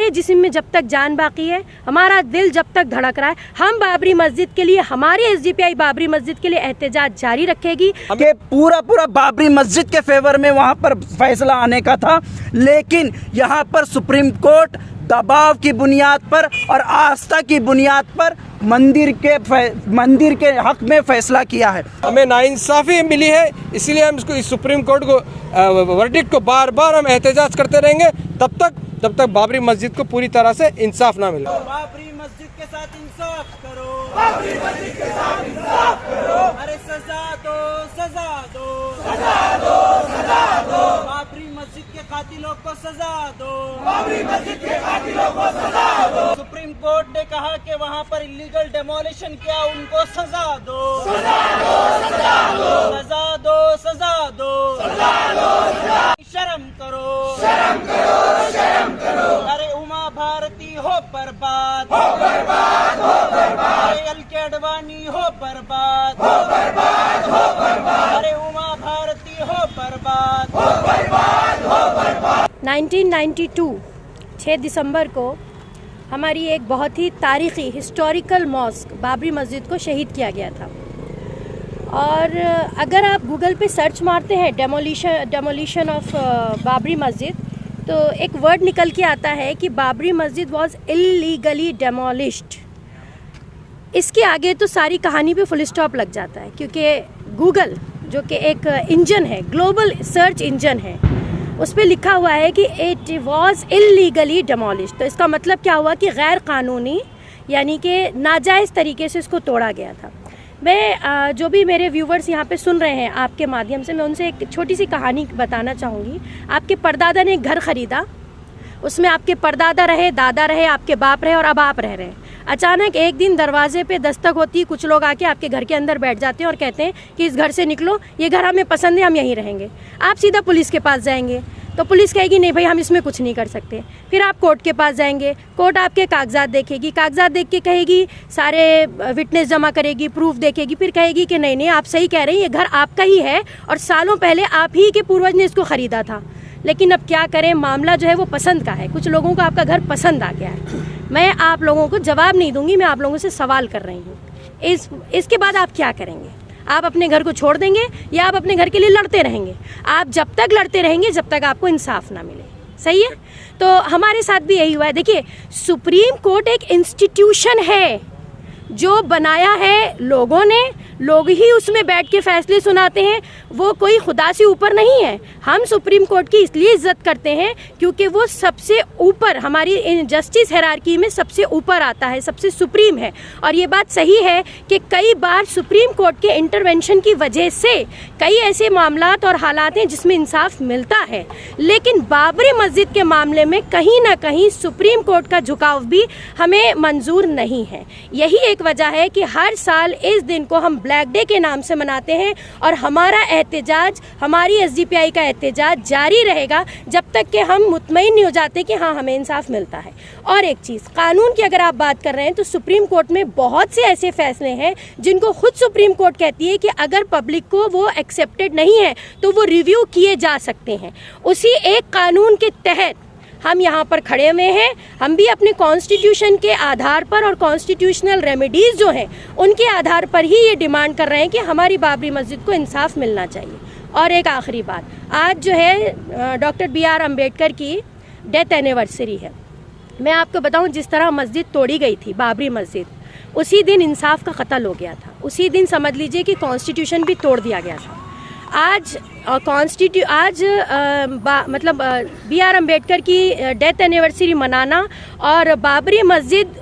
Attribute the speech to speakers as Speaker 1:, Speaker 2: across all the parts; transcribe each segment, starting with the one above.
Speaker 1: हमारे जिस्म में जब तक जान बाकी है, हमारा दिल जब तक धड़क रहा है, हम बाबरी मस्जिद के लिए, हमारी एसडीपीआई बाबरी मस्जिद के लिए एहतजाज जारी रखेगी।
Speaker 2: कि पूरा बाबरी मस्जिद के फेवर में वहाँ पर फैसला आने का था, लेकिन यहाँ पर सुप्रीम कोर्ट दबाव की बुनियाद पर और आस्था की बुनियाद पर मंदिर के हक में फैसला किया है।
Speaker 3: हमें नाइंसाफ़ी मिली है, इसीलिए हम इसको इस सुप्रीम कोर्ट को वर्डिक्ट को बार बार हम एहतजाज करते रहेंगे जब तक बाबरी मस्जिद को पूरी तरह से इंसाफ ना मिले।
Speaker 2: बाबरी मस्जिद के साथ इंसाफ करो, बाबरी मस्जिद के साथ इंसाफ करो, अरे सजा दो, सजा दो, सजा दो, सजा दो, बाबरी मस्जिद के कातिलों को सजा दो, बाबरी मस्जिद के कातिलों को सजा दो। सुप्रीम कोर्ट ने कहा कि वहाँ पर इलीगल डेमोलिशन किया, उनको सजा दो, सजा दो, सजा दो, सजा दो, सजा दो, सजा दो, शर्म करो, शर्म करो, शर्म करो, अरे उमा भारती हो बर्बाद, हो बर्बाद, हो बर्बाद, अरे एल.के. अडवाणी हो बर्बाद, हो बर्बाद, हो बर्बाद, अरे उमा भारती हो बर्बाद, हो बर्बाद, हो बर्बाद।
Speaker 1: 1992 6 दिसंबर को हमारी एक बहुत ही तारीख़ी हिस्टोरिकल मॉस्क बाबरी मस्जिद को शहीद किया गया था। और अगर आप गूगल पे सर्च मारते हैं डेमोलिशन ऑफ बाबरी मस्जिद, तो एक वर्ड निकल के आता है कि बाबरी मस्जिद वॉज इलीगली डेमोलिश्ड। इसके आगे तो सारी कहानी पे फुल स्टॉप लग जाता है, क्योंकि गूगल जो कि एक इंजन है, ग्लोबल सर्च इंजन है, उस पर लिखा हुआ है कि इट वॉज इलीगली डेमोलिश्ड। तो इसका मतलब क्या हुआ कि गैर कानूनी, यानी कि नाजायज़ तरीके से इसको तोड़ा गया था। मैं जो भी मेरे व्यूवर्स यहाँ पे सुन रहे हैं आपके माध्यम से, मैं उनसे एक छोटी सी कहानी बताना चाहूँगी। आपके परदादा ने एक घर ख़रीदा, उसमें आपके परदादा रहे, दादा रहे, आपके बाप रहे और अब आप रह रहे हैं। अचानक एक दिन दरवाजे पे दस्तक होती है, कुछ लोग आके आपके घर के अंदर बैठ जाते हैं और कहते हैं कि इस घर से निकलो, ये घर हमें पसंद है, हम यहीं रहेंगे। आप सीधा पुलिस के पास जाएंगे, तो पुलिस कहेगी नहीं भाई हम इसमें कुछ नहीं कर सकते। फिर आप कोर्ट के पास जाएंगे, कोर्ट आपके कागजात देखेगी, कागजात देख के कहेगी, सारे विटनेस जमा करेगी, प्रूफ देखेगी, फिर कहेगी कि नहीं नहीं आप सही कह रहे हैं, ये घर आपका ही है और सालों पहले आप ही के पूर्वज ने इसको ख़रीदा था। लेकिन अब क्या करें, मामला जो है वो पसंद का है, कुछ लोगों को आपका घर पसंद आ गया है। मैं आप लोगों को जवाब नहीं दूंगी, मैं आप लोगों से सवाल कर रही हूँ। इसके बाद आप क्या करेंगे? आप अपने घर को छोड़ देंगे या आप अपने घर के लिए लड़ते रहेंगे? आप जब तक लड़ते रहेंगे जब तक आपको इंसाफ ना मिले। सही है? तो हमारे साथ भी यही हुआ है। देखिए, सुप्रीम कोर्ट एक इंस्टीट्यूशन है जो बनाया है लोगों ने, लोग ही उसमें बैठ के फैसले सुनाते हैं। वो कोई खुदा से ऊपर नहीं है। हम सुप्रीम कोर्ट की इसलिए इज्जत करते हैं क्योंकि वो सबसे ऊपर, हमारी जस्टिस हायरार्की में सबसे ऊपर आता है, सबसे सुप्रीम है। और ये बात सही है कि कई बार सुप्रीम कोर्ट के इंटरवेंशन की वजह से कई ऐसे मामलात और हालात हैं जिसमें इंसाफ मिलता है। लेकिन बाबरी मस्जिद के मामले में कहीं ना कहीं सुप्रीम कोर्ट का झुकाव भी हमें मंजूर नहीं है। यही एक वजह है कि हर साल इस दिन को हम ब्लैक डे के नाम से मनाते हैं और हमारा एहतजाज, हमारी एसडीपीआई का एहतजाज जारी रहेगा जब तक कि हम मुतमईन नहीं हो जाते कि हाँ हमें इंसाफ मिलता है। और एक चीज़, कानून की अगर आप बात कर रहे हैं तो सुप्रीम कोर्ट में बहुत से ऐसे फैसले हैं जिनको खुद सुप्रीम कोर्ट कहती है कि अगर पब्लिक को वो एक्सेप्टेड नहीं है तो वो रिव्यू किए जा सकते हैं। उसी एक कानून के तहत हम यहाँ पर खड़े हुए हैं। हम भी अपने कॉन्स्टिट्यूशन के आधार पर और कॉन्स्टिट्यूशनल रेमेडीज़ जो हैं उनके आधार पर ही ये डिमांड कर रहे हैं कि हमारी बाबरी मस्जिद को इंसाफ मिलना चाहिए। और एक आखिरी बात, आज जो है डॉक्टर B.R. अम्बेडकर की डेथ एनिवर्सरी है। मैं आपको बताऊं, जिस तरह मस्जिद तोड़ी गई थी बाबरी मस्जिद, उसी दिन इंसाफ का कत्ल हो गया था। उसी दिन समझ लीजिए कि कॉन्स्टिट्यूशन भी तोड़ दिया गया था। आज मतलब B.R. अम्बेडकर की डेथ एनिवर्सरी मनाना और बाबरी मस्जिद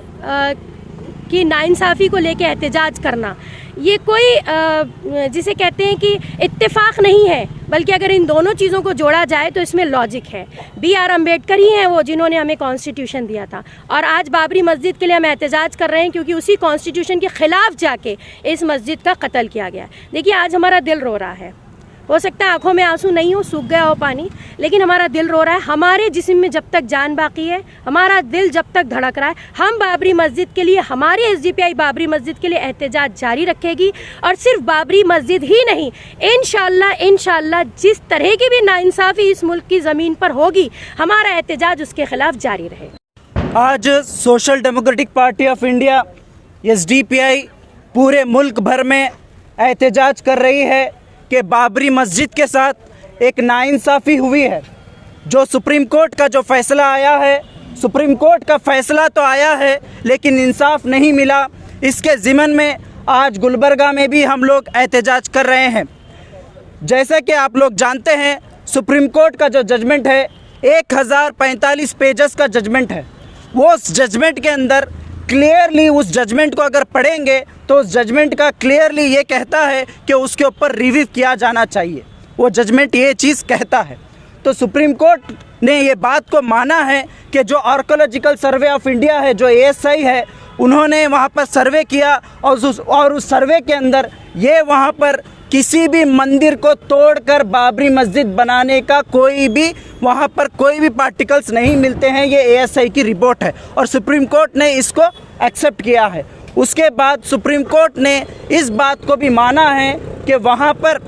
Speaker 1: की नाइंसाफ़ी को लेके एहतजाज करना, ये कोई जिसे कहते हैं कि इत्तेफाक नहीं है, बल्कि अगर इन दोनों चीज़ों को जोड़ा जाए तो इसमें लॉजिक है। B.R. अम्बेडकर ही हैं वो जिन्होंने हमें कॉन्स्टिट्यूशन दिया था, और आज बाबरी मस्जिद के लिए हम एहतजाज कर रहे हैं क्योंकि उसी कॉन्स्टिट्यूशन के ख़िलाफ़ जाके इस मस्जिद का कत्ल किया गया। देखिए, आज हमारा दिल रो रहा है। हो सकता है आंखों में आंसू नहीं हो, सूख गया हो पानी, लेकिन हमारा दिल रो रहा है। हमारे जिस्म में जब तक जान बाकी है, हमारा दिल जब तक धड़क रहा है, हम बाबरी मस्जिद के लिए, हमारी एसडीपीआई बाबरी मस्जिद के लिए एहतजाज जारी रखेगी। और सिर्फ बाबरी मस्जिद ही नहीं, इंशाल्लाह जिस तरह की भी नाइंसाफ़ी इस मुल्क की ज़मीन पर होगी, हमारा एहतजाज उसके खिलाफ जारी रहेगा।
Speaker 2: आज social democratic party of India SDPI पूरे मुल्क भर में एहतजाज कर रही है कि बाबरी मस्जिद के साथ एक नाइंसाफ़ी हुई है। जो सुप्रीम कोर्ट का जो फैसला आया है, सुप्रीम कोर्ट का फैसला तो आया है लेकिन इंसाफ नहीं मिला। इसके ज़िमन में आज गुलबर्गा में भी हम लोग एहतजाज कर रहे हैं। जैसा कि आप लोग जानते हैं, सुप्रीम कोर्ट का जो जजमेंट है 1045 पेजेस का जजमेंट है। वो उस जजमेंट के अंदर क्लियरली, उस जजमेंट को अगर पढ़ेंगे तो उस जजमेंट का क्लियरली ये कहता है कि उसके ऊपर रिव्यू किया जाना चाहिए। वो जजमेंट ये चीज़ कहता है। तो सुप्रीम कोर्ट ने ये बात को माना है कि जो आर्कोलॉजिकल सर्वे ऑफ इंडिया है, जो ASI है, उन्होंने वहाँ पर सर्वे किया और उस सर्वे के अंदर ये वहाँ पर किसी भी मंदिर को तोड़कर बाबरी मस्जिद बनाने का वहाँ पर कोई भी पार्टिकल्स नहीं मिलते हैं। ये ASI की रिपोर्ट है और सुप्रीम कोर्ट ने इसको एक्सेप्ट किया है। उसके बाद सुप्रीम कोर्ट ने इस बात को भी माना है कि वहाँ पर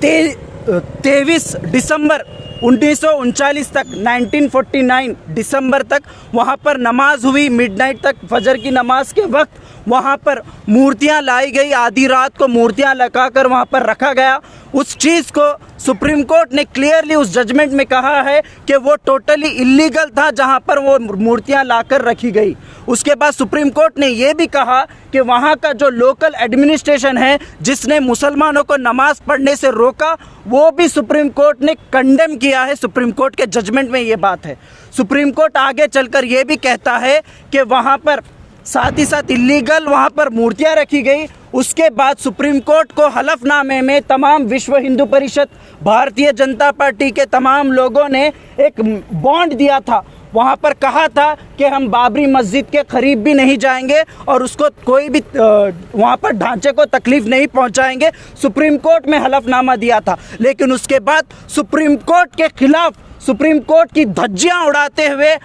Speaker 2: 23 दिसंबर 1939 तक, 1949 दिसंबर तक वहाँ पर नमाज हुई। मिडनाइट तक, फजर की नमाज के वक्त वहाँ पर मूर्तियाँ लाई गई। आधी रात को मूर्तियाँ लगाकर वहाँ पर रखा गया। उस चीज़ को सुप्रीम कोर्ट ने क्लियरली उस जजमेंट में कहा है कि वो टोटली इलीगल था जहाँ पर वो मूर्तियाँ लाकर रखी गई। उसके बाद सुप्रीम कोर्ट ने ये भी कहा कि वहाँ का जो लोकल एडमिनिस्ट्रेशन है जिसने मुसलमानों को नमाज़ पढ़ने से रोका, वो भी सुप्रीम कोर्ट ने कंडेम किया है। सुप्रीम कोर्ट के जजमेंट में ये बात है। सुप्रीम कोर्ट आगे चलकर ये भी कहता है कि वहाँ पर साथ ही साथ इलीगल वहाँ पर मूर्तियाँ रखी गई। उसके बाद सुप्रीम कोर्ट को हलफनामे में तमाम विश्व हिंदू परिषद, भारतीय जनता पार्टी के तमाम लोगों ने एक बॉन्ड दिया था। वहाँ पर कहा था कि हम बाबरी मस्जिद के करीब भी नहीं जाएंगे और उसको कोई भी वहाँ पर ढांचे को तकलीफ नहीं पहुँचाएंगे। सुप्रीम कोर्ट में हलफनामा दिया था। लेकिन उसके बाद सुप्रीम कोर्ट के खिलाफ, सुप्रीम कोर्ट की धज्जियां उड़ाते हुए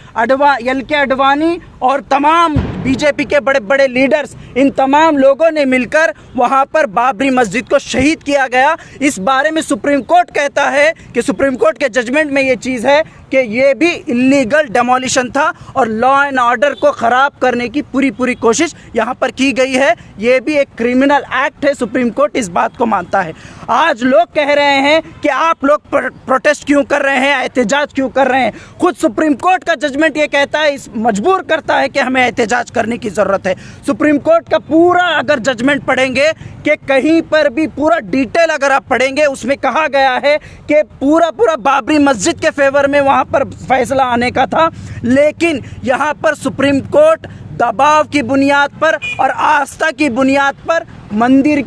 Speaker 2: LK अडवाणी और तमाम बीजेपी के बड़े बड़े लीडर्स, इन तमाम लोगों ने मिलकर वहां पर बाबरी मस्जिद को शहीद किया गया। इस बारे में सुप्रीम कोर्ट कहता है कि सुप्रीम कोर्ट के जजमेंट में ये चीज़ है कि ये भी इलीगल डेमोलिशन था और लॉ एंड ऑर्डर को ख़राब करने की पूरी कोशिश यहाँ पर की गई है। ये भी एक क्रिमिनल एक्ट है। सुप्रीम कोर्ट इस बात को मानता है। आज लोग कह रहे हैं कि आप लोग प्रोटेस्ट क्यों कर रहे हैं, एहतजाज क्यों कर रहे हैं। खुद सुप्रीम कोर्ट का जजमेंट ये कहता है, इस मजबूर करता है कि हमें एहतजाज करने की ज़रूरत है। सुप्रीम कोर्ट का पूरा अगर जजमेंट पढ़ेंगे कि कहीं पर भी पूरा डिटेल अगर आप पढ़ेंगे, उसमें कहा गया है कि पूरा बाबरी मस्जिद के फेवर में वहाँ पर फैसला आने का था। लेकिन यहाँ पर सुप्रीम कोर्ट दबाव की बुनियाद पर और आस्था की बुनियाद पर मंदिर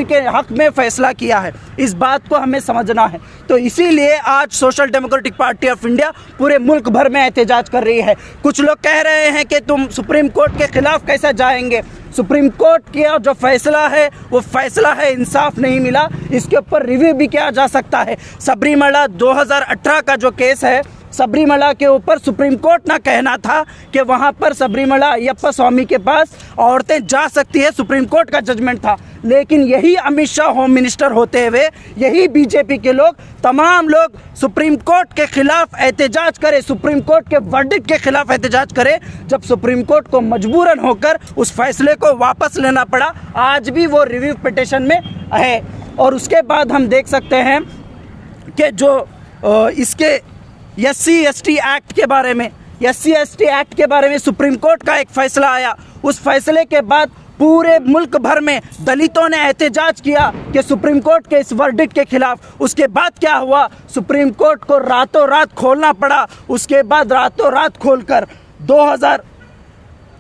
Speaker 2: के हक में फैसला किया है। इस बात को हमें समझना है। तो इसीलिए आज social democratic party of India पूरे मुल्क भर में एहतजाज कर रही है। कुछ लोग कह रहे हैं कि तुम सुप्रीम कोर्ट के खिलाफ कैसे जाएंगे। सुप्रीम कोर्ट का जो फैसला है वो फैसला है, इंसाफ नहीं मिला, इसके ऊपर रिव्यू भी किया जा सकता है। सबरीमला 2018 का जो केस है, सबरीमला के ऊपर सुप्रीम कोर्ट ना कहना था कि वहाँ पर सबरीमला अयप्पा स्वामी के पास औरतें जा सकती है, सुप्रीम कोर्ट का जजमेंट था। लेकिन यही अमित शाह होम मिनिस्टर होते हुए, यही बीजेपी के लोग, तमाम लोग सुप्रीम कोर्ट के खिलाफ एहतजाज करें, सुप्रीम कोर्ट के वर्डिक्ट के खिलाफ एहतजाज करें। जब सुप्रीम कोर्ट को मजबूरन होकर उस फैसले को वापस लेना पड़ा, आज भी वो रिव्यू पिटिशन में है। और उसके बाद हम देख सकते हैं कि जो इसके SC/ST एक्ट के बारे में, SC/ST एक्ट के बारे में सुप्रीम कोर्ट का एक फैसला आया। उस फैसले के बाद पूरे मुल्क भर में दलितों ने एहतजाज किया कि सुप्रीम कोर्ट के इस वर्डिक्ट के खिलाफ। उसके बाद क्या हुआ, सुप्रीम कोर्ट को रातों रात खोलना पड़ा। उसके बाद रातों रात खोलकर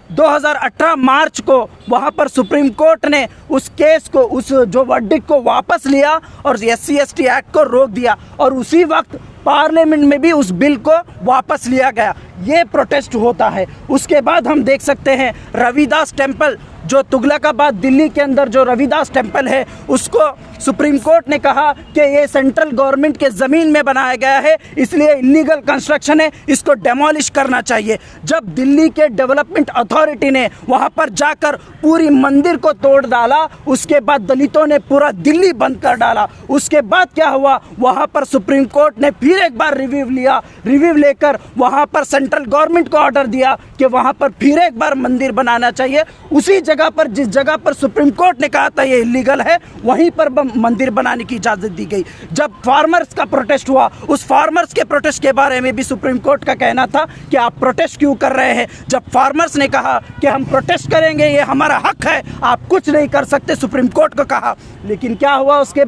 Speaker 2: 2018 मार्च को वहाँ पर सुप्रीम कोर्ट ने उस केस को, उस जो वर्डिक्ट को वापस लिया और SC/ST एक्ट को रोक दिया। और उसी वक्त पार्लियामेंट में भी उस बिल को वापस लिया गया। ये प्रोटेस्ट होता है। उसके बाद हम देख सकते हैं रविदास टेम्पल, जो तुगलकाबाद दिल्ली के अंदर जो रविदास टेम्पल है, उसको
Speaker 4: सुप्रीम कोर्ट ने कहा कि ये सेंट्रल गवर्नमेंट के ज़मीन में बनाया गया है, इसलिए इलीगल कंस्ट्रक्शन है, इसको डेमोलिश करना चाहिए। जब दिल्ली के डेवलपमेंट अथॉरिटी ने वहाँ पर जाकर पूरी मंदिर को तोड़ डाला, उसके बाद दलितों ने पूरा दिल्ली बंद कर डाला। उसके बाद क्या हुआ, वहाँ पर सुप्रीम कोर्ट ने फिर एक बार रिव्यू लेकर वहाँ पर सेंट्रल गवर्नमेंट को ऑर्डर दिया कि वहाँ पर फिर एक बार मंदिर बनाना चाहिए। उसी जगह पर जिस जगह पर सुप्रीम कोर्ट ने कहा था ये इलीगल है, वहीं पर मंदिर बनाने की इजाज़त दी गई। जब फार्मर्स का प्रोटेस्ट हुआ, उस फार्मर्स के प्रोटेस्ट के बारे में भी सुप्रीम कोर्ट का कहना था कि आप प्रोटेस्ट क्यों कर रहे हैं। जब फार्मर्स ने कहा कि हम प्रोटेस्ट करेंगे, ये हमारा हक है, आप कुछ नहीं कर सकते, सुप्रीम कोर्ट को कहा। लेकिन क्या हुआ उसके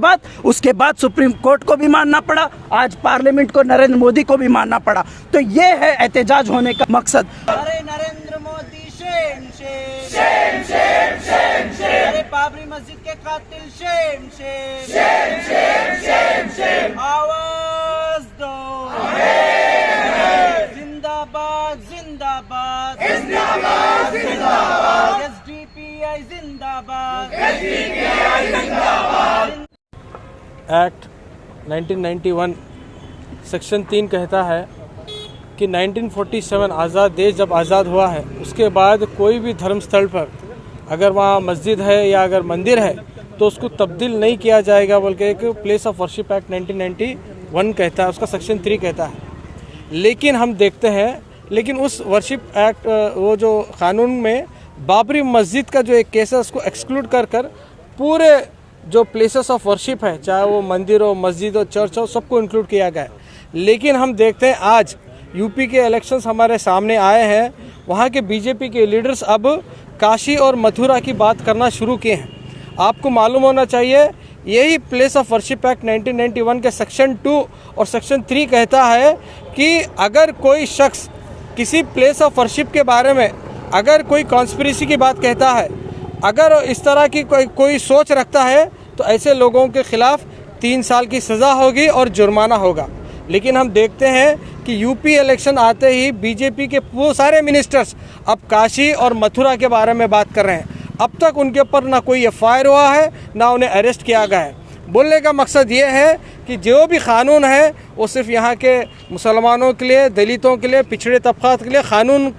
Speaker 4: बाद सुप्रीम कोर्ट को भी मानना पड़ा, आज पार्लियामेंट को, नरेंद्र मोदी को भी मानना पड़ा। तो ये है एहतजाज होने का मकसद।
Speaker 2: अरे Narendra Modi Shem Shem Shem Shem Shem Shem, अरे बाबरी मस्जिद के कातिल Shem Shem Shem Shem Shem Shem, आवाज दो जिंदाबाद जिंदाबाद जिंदाबाद जिंदाबाद, एसडीपीआई जिंदाबाद एसडीपीआई जिंदाबाद।
Speaker 3: एक्ट 1991 सेक्शन 3 कहता है कि 1947 आज़ाद देश जब आज़ाद हुआ है, उसके बाद कोई भी धर्म स्थल पर अगर वहाँ मस्जिद है या अगर मंदिर है तो उसको तब्दील नहीं किया जाएगा, बल्कि एक प्लेस ऑफ वर्शिप एक्ट 1991 कहता है, उसका सेक्शन 3 कहता है। लेकिन हम देखते हैं, लेकिन उस वर्शिप एक्ट वो जो कानून में बाबरी मस्जिद का जो एक केस है उसको एक्सक्लूड कर पूरे जो प्लेसेस ऑफ वर्शिप है, चाहे वो मंदिर हो, मस्जिद हो, चर्च हो, सबको इंक्लूड किया गया है। लेकिन हम देखते हैं आज यूपी के इलेक्शंस हमारे सामने आए हैं, वहाँ के बीजेपी के लीडर्स अब काशी और मथुरा की बात करना शुरू किए हैं। आपको मालूम होना चाहिए, यही प्लेस ऑफ वर्शिप एक्ट 1991 के सेक्शन 2 और सेक्शन 3 कहता है कि अगर कोई शख्स किसी प्लेस ऑफ वर्शिप के बारे में अगर कोई कॉन्स्पिरेसी की बात कहता है, अगर इस तरह की कोई सोच रखता है, तो ऐसे लोगों के खिलाफ 3 साल की सज़ा होगी और जुर्माना होगा। लेकिन हम देखते हैं कि यूपी इलेक्शन आते ही बीजेपी के वो सारे मिनिस्टर्स अब काशी और मथुरा के बारे में बात कर रहे हैं। अब तक उनके ऊपर ना कोई एफआईआर हुआ है, ना उन्हें अरेस्ट किया गया है। बोलने का मकसद ये है कि जो भी कानून है वो सिर्फ यहाँ के मुसलमानों के लिए, दलितों के लिए, पिछड़े तबक़ात के लिए, कानून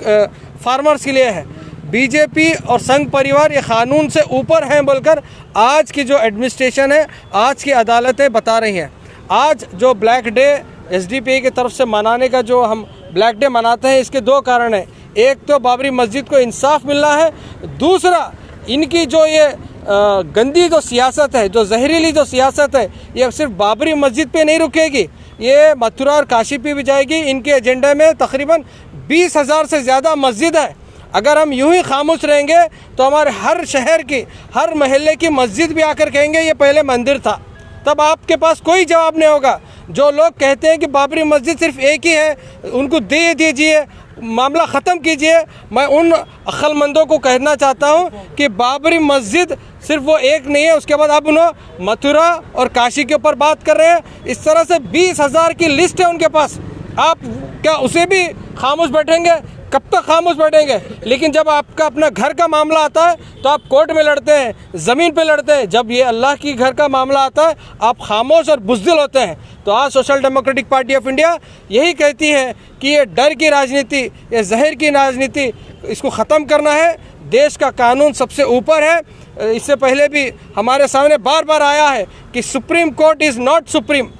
Speaker 3: फार्मर्स के लिए है। बीजेपी और संघ परिवार ये कानून से ऊपर हैं बोलकर आज की जो एडमिनिस्ट्रेशन है, आज की अदालतें बता रही हैं। आज जो ब्लैक डे एसडीपीआई की तरफ से मनाने का जो हम ब्लैक डे मनाते हैं, इसके 2 कारण हैं। एक तो बाबरी मस्जिद को इंसाफ मिलना है, दूसरा इनकी जो ये गंदी जो सियासत है, जो जहरीली जो सियासत है, ये सिर्फ बाबरी मस्जिद पे नहीं रुकेगी, ये मथुरा और काशी पे भी जाएगी। इनके एजेंडे में तकरीबन 20,000 से ज़्यादा मस्जिद है। अगर हम यूं ही खामोश रहेंगे तो हमारे हर शहर की, हर महल्ले की मस्जिद भी आकर कहेंगे ये पहले मंदिर था, तब आपके पास कोई जवाब नहीं होगा। जो लोग कहते हैं कि बाबरी मस्जिद सिर्फ एक ही है, उनको दे दीजिए, मामला ख़त्म कीजिए। मैं उन अक्लमंदों को कहना चाहता हूं कि बाबरी मस्जिद सिर्फ वो एक नहीं है, उसके बाद अब उन्होंने मथुरा और काशी के ऊपर बात कर रहे हैं। इस तरह से 20,000 की लिस्ट है उनके पास। आप क्या उसे भी खामोश बैठेंगे? कब तक खामोश बैठेंगे? लेकिन जब आपका अपना घर का मामला आता है तो आप कोर्ट में लड़ते हैं, ज़मीन पे लड़ते हैं। जब ये अल्लाह की घर का मामला आता है आप खामोश और बुज़दिल होते हैं। तो आज social democratic party of India यही कहती है कि ये डर की राजनीति, ये जहर की राजनीति, इसको ख़त्म करना है। देश का कानून सबसे ऊपर है। इससे पहले भी हमारे सामने बार बार आया है कि supreme court is not supreme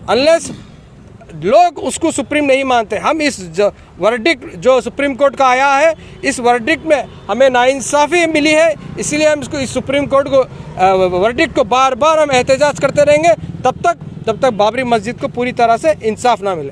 Speaker 3: unless लोग उसको सुप्रीम नहीं मानते। हम इस वर्डिक्ट जो सुप्रीम कोर्ट का आया है, इस वर्डिक्ट में हमें नाइंसाफ़ी मिली है, इसलिए हम इसको, इस सुप्रीम कोर्ट को वर्डिक्ट को बार बार हम एहतजाज करते रहेंगे तब तक बाबरी मस्जिद को पूरी तरह से इंसाफ ना मिले।